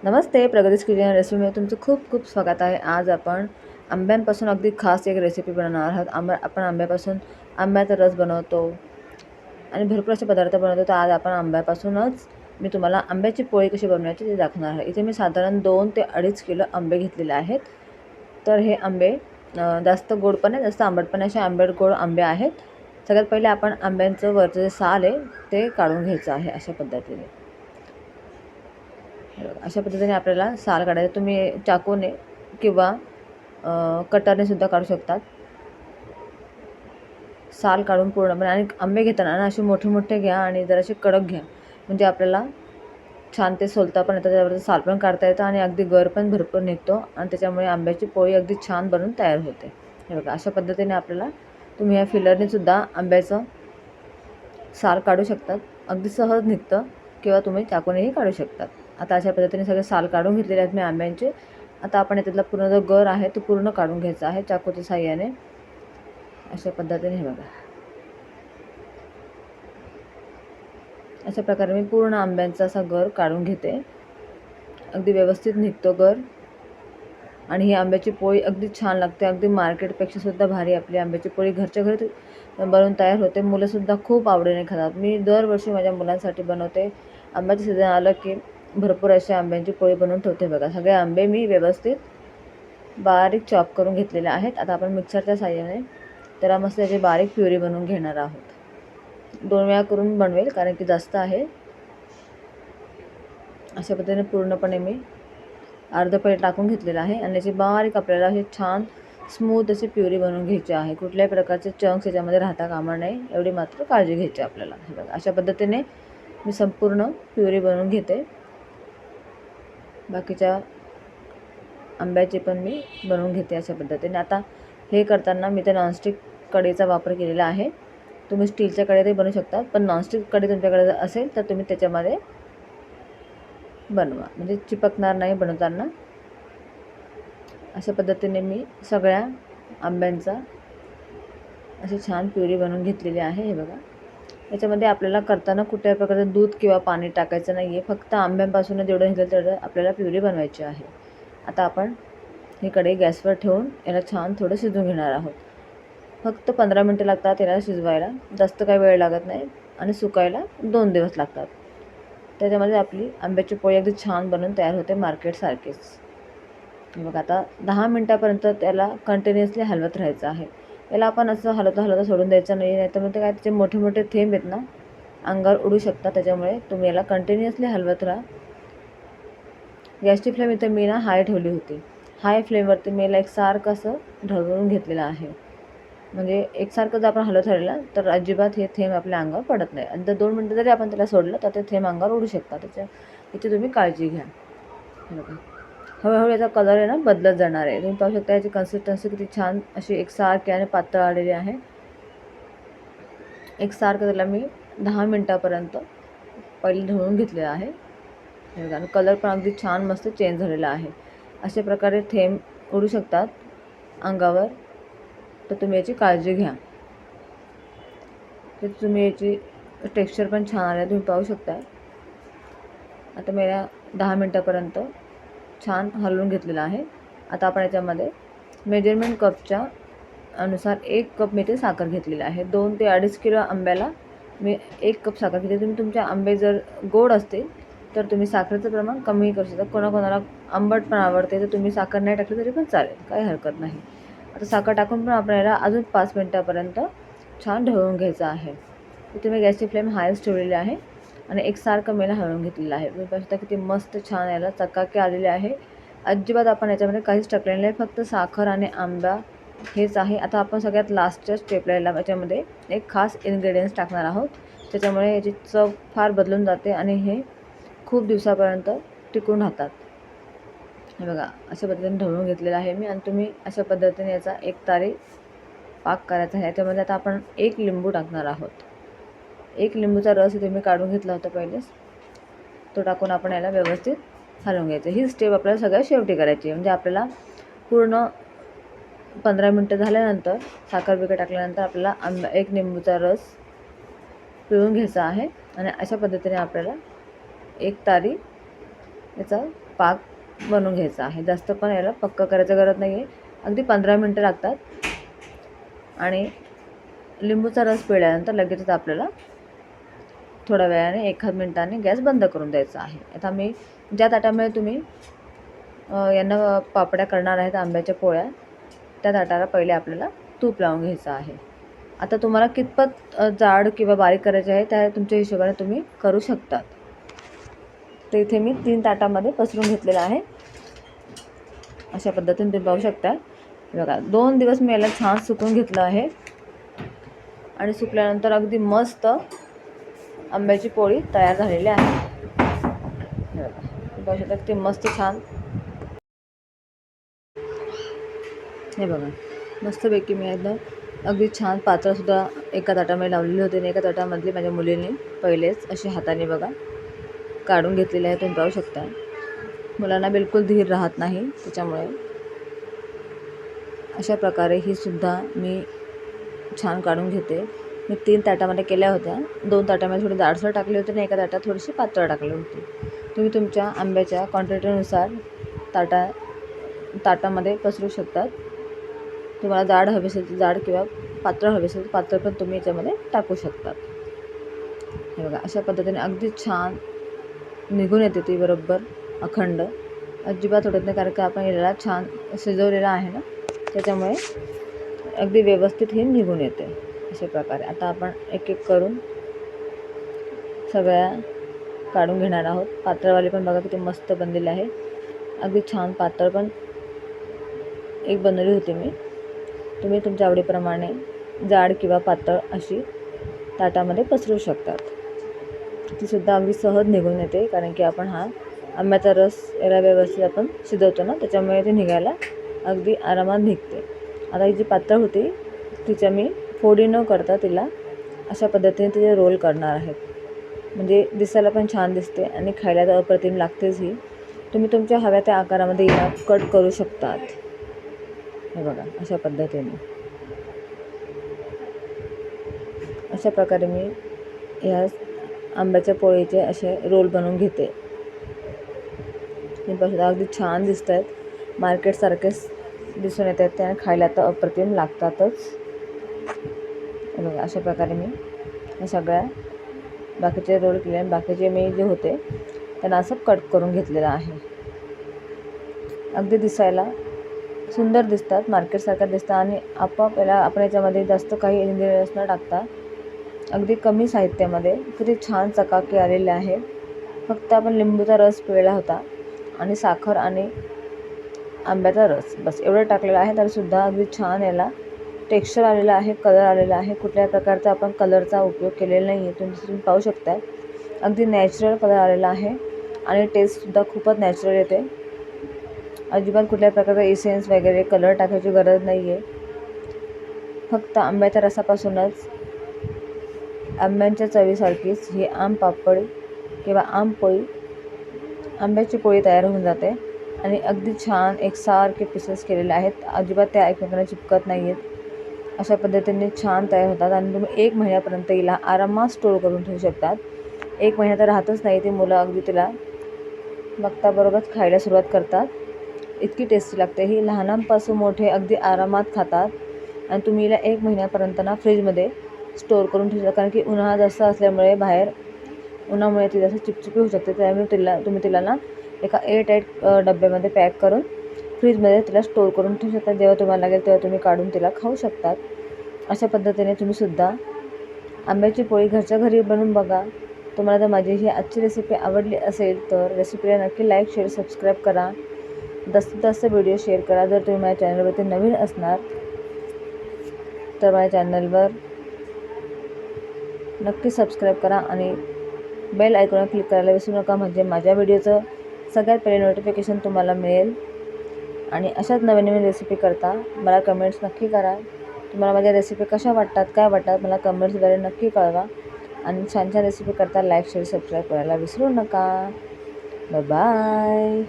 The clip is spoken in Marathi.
नमस्ते, प्रगतीज किचन रेसिपीमध्ये तुमचं खूप खूप स्वागत आहे. आज आपण आंब्यांपासून अगदी खास एक रेसिपी बनवणार आहोत. आपण आंब्यापासून आंब्याचा रस बनवतो आणि भरपूर असे पदार्थ बनवतो. तर आज आपण आंब्यापासूनच मी तुम्हाला आंब्याची पोळी कशी बनवायची ते दाखवणार आहे. इथे मी साधारण 2 ते 2.5 किलो आंबे घेतलेले आहेत. तर हे आंबे जास्त गोड पण नाही, जास्त आंबट पण नाही, असे आंबट गोड आंबे आहेत. सगळ्यात पहिले आपण आंब्यांचं वरचं जे साल आहे ते काढून घ्यायचं आहे. अशा पद्धतीने अशा पद्धतीने आपल्याला साल काढायचं. तुम्ही चाकूने किंवा कटरने सुद्धा काढू शकतात. साल काढून पूर्णपणे आणि आंबे घेताना ना असे मोठे मोठे घ्या आणि जरासे कडक घ्या, म्हणजे आपल्याला छान ते सोलता पण येतं, त्यावरचं साल पण काढता येतं आणि अगदी गर पण भरपूर निघतो आणि त्याच्यामुळे आंब्याची पोळी अगदी छान बनून तयार होते. हे बघा, अशा पद्धतीने आपल्याला तुम्ही या फिलरने सुद्धा आंब्याचं साल काढू शकतात. अगदी सहज निघतं किंवा तुम्ही चाकूनेही काढू शकतात. आता अशा पद्धतीने सगळे साल काढून घेतलेले आहेत मी आंब्यांचे. आता आपण याच्यातला पूर्ण जो गर आहे तो पूर्ण काढून घ्यायचा आहे चाकूच्या साहाय्याने. अशा पद्धतीने हे बघा, अशा प्रकारे मी पूर्ण आंब्यांचा असा गर काढून घेते. अगदी व्यवस्थित निघतो गर आणि ही आंब्याची पोळी अगदी छान लागते. अगदी मार्केटपेक्षा सुद्धा भारी आपली आंब्याची पोळी घरच्या घरी बनवून तयार होते. मुलंसुद्धा खूप आवडीने खातात. मी दरवर्षी माझ्या मुलांसाठी बनवते. आंब्याचं सीझन आलं की भरपूर अशा आंब्यांची पोळी बनवून ठेवते. बघा, सगळे आंबे मी व्यवस्थित बारीक चॉप करून घेतलेले आहेत. आता आपण मिक्सरच्या साहाय्याने त्याला मस्त त्याची बारीक प्युरी बनवून घेणार आहोत. 2 वेळा करून बनवेल कारण की जास्त आहे. अशा पद्धतीने पूर्णपणे मी अर्ध प्लेट टाकून घेतलेलं आहे आणि याची बारीक आपल्याला अशी छान स्मूथ अशी प्युरी बनवून घ्यायची आहे. कुठल्याही प्रकारचे चंक्स याच्यामध्ये राहता कामा नये, एवढी मात्र काळजी घ्यायची आपल्याला. हे बघा, अशा पद्धतीने मी संपूर्ण प्युरी बनवून घेते. बाकीच्या आंब्याची पण मी बनवून घेते अशा पद्धतीने. आता हे करताना मी ते नॉनस्टिक कढईचा वापर केलेला आहे. तुम्ही स्टीलच्या कढईतही बनवू शकता, पण नॉनस्टिक कढई तुमच्याकडे जर असेल तर तुम्ही त्याच्यामध्ये बनवा, म्हणजे चिपकणार नाही बनवताना. अशा पद्धतीने मी सगळ्या आंब्यांचा अशी छान प्युरी बनवून घेतलेली आहे. हे बघा, याच्यामध्ये आपल्याला करताना कुठल्याही प्रकारचं दूध किंवा पाणी टाकायचं नाही आहे. फक्त आंब्यांपासून जेवढं निघेल तेवढं आपल्याला प्युरी बनवायची आहे. आता आपण ही कढई गॅसवर ठेवून याला छान थोडं शिजवून घेणार आहोत. फक्त 15 मिनटं लागतात याला शिजवायला, जास्त काही वेळ लागत नाही आणि सुकायला 2 दिवस लागतात. त्याच्यामध्ये आपली आंब्याची पोळी अगदी छान बनवून तयार होते मार्केटसारखीच. बघा, आता 10 मिनटापर्यंत त्याला कंटिन्युअसली हलवत राहायचं आहे. याला आपण असं हलवता सोडून द्यायचं नाही, नाहीतर मग ते काय त्याचे मोठे मोठे थेंब आहेत ना अंगावर उडू शकतात. त्याच्यामुळे तुम्ही याला कंटिन्युअसली हलवत राहा. गॅसची फ्लेम इथं मी ना हाय ठेवली होती. हाय फ्लेमवरती मी याला एकसारखं असं ढवळून घेतलेलं आहे. म्हणजे एकसारखं जर आपण हलवत राहिलं तर अजिबात हे थेंब आपल्या अंगावर पडत नाही आणि जर 2 मिनटं जरी आपण त्याला सोडलं तर ते थेंब अंगावर उडू शकतात. याची तुम्ही काळजी घ्या. बघा, हळूहळू याचा कलर आहे ना बदलत जाणार आहे. तुम्ही पाहू शकता याची कन्सिस्टन्सी किती छान अशी एकसारखी आणि पातळ आलेली आहे. एकसारखं त्याला मी 10 मिनटापर्यंत पहिले ढवळून घेतलेलं आहे. हे बघा, आणि कलर पण अगदी छान मस्त चेंज झालेला आहे. अशा प्रकारे थेंब उडू शकतात अंगावर, तर तुम्ही याची काळजी घ्या. तर तुम्ही याची टेक्स्चर पण छान आलं तुम्ही पाहू शकता. आता मी 10 मिनटापर्यंत छान हलवून घेतलेलं आहे. आता आपण याच्यामध्ये मेजरमेंट कपच्या अनुसार 1 कप मी ते साखर घेतलेली आहे. 2 ते 2.5 किलो आंब्याला मी 1 कप साखर घेतली. तुम्ही तुमचे आंबे जर गोड असतील तर तुम्ही साखरेचं प्रमाण कमी करू शकता. कोणाकोणाला आंबट पण आवडते तर तुम्ही साखर नाही टाकली तरी पण चालेल, काही हरकत नाही. आता साखर टाकून पण आपण याला अजून 5 मिनटापर्यंत छान ढवळून घ्यायचं आहे. इथे मी गॅसची फ्लेम हायच ठेवलेली आहे आणि एकसारखं मी हलवून घेतलेलं आहे. तुम्ही पाहू शकता किती मस्त छान याला चकाकी आलेली आहे. अजिबात आपण याच्यामध्ये काहीच टाकलेलं नाही, फक्त साखर आणि आंबा हेच आहे. आता आपण सगळ्यात लास्टच्या स्टेपला याच्यामध्ये एक खास इन्ग्रेडियंट्स टाकणार आहोत, त्याच्यामुळे याची चव फार बदलून जाते आणि हे खूप दिवसापर्यंत टिकून राहतात. हे बघा, अशा पद्धतीने ढवळून घेतलेलं आहे मी आणि तुम्ही अशा पद्धतीने याचा एकतारी पाक करायचा आहे. याच्यामध्ये आता आपण 1 लिंबू टाकणार आहोत. 1 लिंबूचा रस इथे मी काढून घेतला होता पहिलेच, तो टाकून आपण याला व्यवस्थित हलवून घ्यायचं. ही स्टेप आपल्याला सगळ्यात शेवटी करायची, म्हणजे आपल्याला पूर्ण 15 मिनटं झाल्यानंतर साखर बिकर टाकल्यानंतर आपल्याला 1 लिंबूचा रस पिळून घ्यायचा आहे आणि अशा पद्धतीने आपल्याला एक तारी याचा पाक बनवून घ्यायचा आहे. जास्त पण याला पक्का करायचं गरज नाही आहे. अगदी 15 मिनटं लागतात. आणि लिंबूचा रस पिळल्यानंतर लगेचच आपल्याला थोड्या वेळाने 1 मिनिटाने गॅस बंद करून द्यायचा आहे. आता मी ज्या ताटामध्ये तुम्ही यांना पापड्या करणार आहेत आंब्याच्या पोळ्या, त्या ताटाला पहिले आपल्याला तूप लावून घ्यायचं आहे. आता तुम्हाला कितपत जाड किंवा बारीक करायचे आहे त्या तुमच्या हिशोबाने तुम्ही करू शकतात. तर इथे मी 3 ताटामध्ये पसरून घेतलेलं आहे. अशा पद्धतीने तुम्ही पाहू शकता. बघा 2 दिवस मी याला छान सुकवून घेतलं आहे आणि सुकल्यानंतर अगदी मस्त आंब्याची पोळी तयार झालेली आहे. हे बघा पाहू शकता किती मस्त छान. हे बघा मस्तपैकी मी एकदम अगदी छान पातळसुद्धा एका ताटामध्ये लावलेली होती आणि एका ताटामधली माझ्या मुलीने पहिलेच अशी हाताने बघा काढून घेतलेली आहे. तुम्ही पाहू शकता. मुलांना बिलकुल धीर राहत नाही, त्याच्यामुळे अशा प्रकारे ही सुद्धा मी छान काढून घेते. मी 3 ताटामध्ये केल्या होत्या. 2 ताटामध्ये थोडी जाडसर टाकली होती आणि एका ताटात थोडीशी पातळ टाकली होती. तुम्ही तुमच्या आंब्याच्या क्वांटिटीनुसार ताटामध्ये पसरू शकतात. तुम्हाला जाड हवे असेल तर जाड किंवा पातळ हवे असेल तर पातळ पण तुम्ही याच्यामध्ये टाकू शकतात. हे बघा अशा पद्धतीने अगदी छान निघून येते ती बरोबर अखंड, अजिबात उडत नाही, कारण का आपण याला छान शिजवलेला आहे ना, त्याच्यामुळे अगदी व्यवस्थित ही निघून येते. अशा प्रकारे आता आपण एक एक करून सगळ्या काढून घेणार आहोत. पातळवाली पण बघा किती मस्त बनलेली आहे. अगदी छान पातळ पण एक बनवली होती मी. तुम्ही तुमच्या आवडीप्रमाणे जाड किंवा पातळ अशी ताटामध्ये पसरू शकतात. तीसुद्धा अगदी सहज निघून येते, कारण की आपण हा आंब्याचा रस याला व्यवस्थित आपण शिजवतो ना, त्याच्यामुळे ते निघायला अगदी आरामात निघते. आता ही जी पातळ होती तिच्या मी फोडी न करता तिला अशा पद्धतीने तिचे रोल करणार आहेत. म्हणजे दिसायला पण छान दिसते आणि खायला तर अप्रतिम लागतेच ही. तुम्ही तुमच्या हव्या त्या आकारामध्ये याला कट करू शकतात. हे बघा अशा पद्धतीने अशा प्रकारे मी या आंब्याच्या पोळीचे असे रोल बनवून घेते. तुम्ही अगदी छान दिसत आहेत, मार्केटसारखेच दिसून येत आहेत, त्याने खायला तर अप्रतिम लागतातच. हे बघा अशा प्रकारे मी या सगळ्या बाकीचे रोल केले आणि बाकीचे मी जे होते त्यांना असं कट करून घेतलेलं आहे. अगदी दिसायला सुंदर दिसतात, मार्केटसारखं दिसतं आणि आपोआप याला आपण याच्यामध्ये जास्त काही इन्ग्रेडियंट्स न टाकता अगदी कमी साहित्यामध्ये किती छान चकाकी आलेले आहे. फक्त आपण लिंबूचा रस पिळला होता आणि साखर आणि आंब्याचा रस बस एवढं टाकलेलं आहे, तरीसुद्धा अगदी छान याला टेक्स्चर आलेलं आहे, कलर आलेला आहे. कुठल्याही प्रकारचा आपण कलरचा उपयोग केलेला नाही आहे. तुम्ही पाहू शकता अगदी नॅचरल कलर आलेला आहे आणि टेस्टसुद्धा खूपच नॅचरल येते. अजिबात कुठल्याही प्रकारचा इसेन्स वगैरे कलर टाकायची गरज नाही आहे. फक्त आंब्याच्या रसापासूनच आंब्यांच्या चवीसारखीच ही आम पापड किंवा आंबपोळी आंब्याची पोळी तयार होऊन जाते आणि अगदी छान एकसारखे पीसेस केलेले आहेत. अजिबात त्या एकमेकांना चिपकत नाही आहेत. अशा पद्धतीने छान तयार होतात आणि तुम्ही 1 महिन्यापर्यंत हिला आरामात स्टोर करून ठेवू शकतात. 1 महिना तर राहतच नाही, ती मुलं अगदी तिला बघताबरोबरच खायला सुरुवात करतात. इतकी टेस्टी लागते ही. लहानांपासून मोठे अगदी आरामात खातात आणि तुम्ही हिला 1 महिन्यापर्यंत ना फ्रीजमध्ये स्टोर करून ठेवू शकता, कारण की उन्हाळा जास्त असल्यामुळे बाहेर उन्हामुळे ती जास्त चिपचिपी होऊ शकते. त्यामुळे तुम्ही तिला ना एका एअरटाईट डब्यामध्ये पॅक करून फ्रीजमध्ये तिला स्टोर करून ठेवू शकता. जेव्हा तुम्हाला लागेल तेव्हा तुम्ही काढून तिला खाऊ शकतात. अशा पद्धतीने तुम्हीसुद्धा आंब्याची पोळी घरच्या घरी बनवून बघा. तुम्हाला जर माझी ही आजची रेसिपी आवडली असेल तर रेसिपीला नक्की लाईक, शेअर, सबस्क्राईब करा. जास्तीत जास्त व्हिडिओ शेअर करा. जर तुम्ही माझ्या चॅनलवरती नवीन असणार तर माझ्या चॅनलवर नक्की सबस्क्राईब करा आणि बेल आयकॉनवर क्लिक करायला विसरू नका, म्हणजे माझ्या व्हिडिओचं सगळ्यात पहिले नोटिफिकेशन तुम्हाला मिळेल. आणि अशाच नवीन नवीन रेसिपी करता मला कमेंट्स नक्की करा. तुम्हाला माझ्या रेसिपी कशा वाटतात, काय वाटतात मला कमेंट्सद्वारे नक्की कळवा. आणि छान छान रेसिपी करता लाईक, शेअर, सबस्क्राईब करायला विसरू नका. बाय.